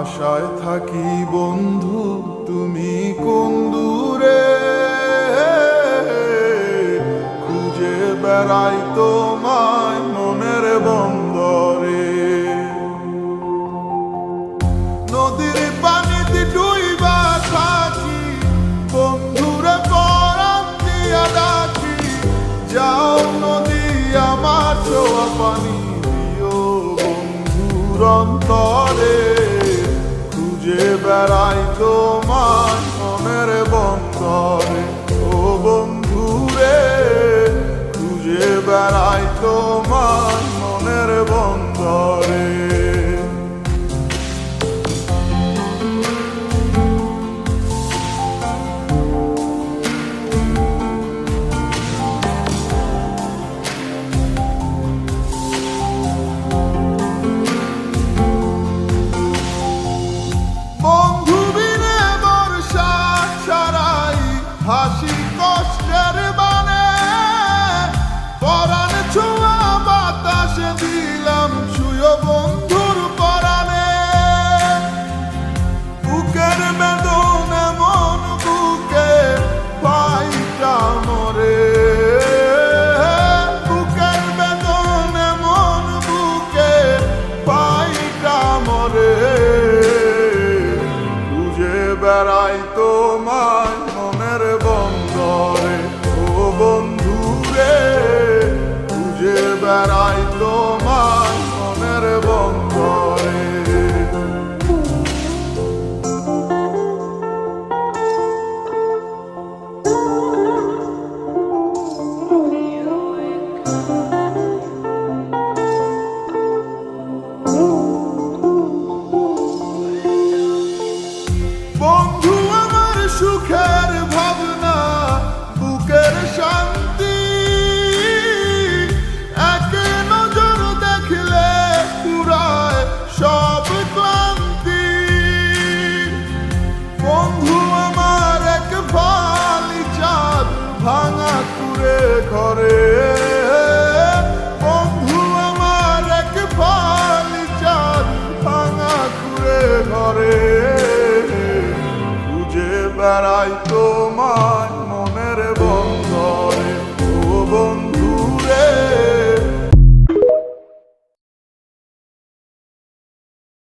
আশায় থাকি বন্ধু তুমি কোন দূরে, খুঁজে বেড়াই তোমায় মনের বন্দরে। নদীর পানিতে ডুইবা থাকি বন্ধুরে পরাণ দিয়া ডাকি, যাও নদী আমার ছোঁয়া পানি দিও বন্ধুর অন্তরে, খুঁজে বেড়াই তোমার মনের বন্দরে। ও বন্ধুরে খুঁজে বেড়াই তোমার মনের বন্দরে। হাসি কষ্টের বানে পরাণ ছোঁয়া বাতাসে দিলাম ছুঁয়ো বন্ধুর পরাণে। বুকের বেদন এমন বুকে পাইটা মরে, বুকের বেদন এমন বুকে পাইটা মরে, খুঁজে বেড়াই তোমায় মনের বন্দরে। ও বন্ধুরে খুঁজে বেড়াই তোমায় মনের বন্দরে। বন্ধু আমার সুখের ভাবনা বুকের শান্তি, এক নজর দেখলে পুরায় সব ক্লান্তি। বন্ধু আমার এক ফালি চাঁদ ভাঙা কুড়ে ঘরে, বন্ধু আমার এক ফালি চাঁদ ভাঙা কুড়ে ঘরে, খুঁজে বেড়াই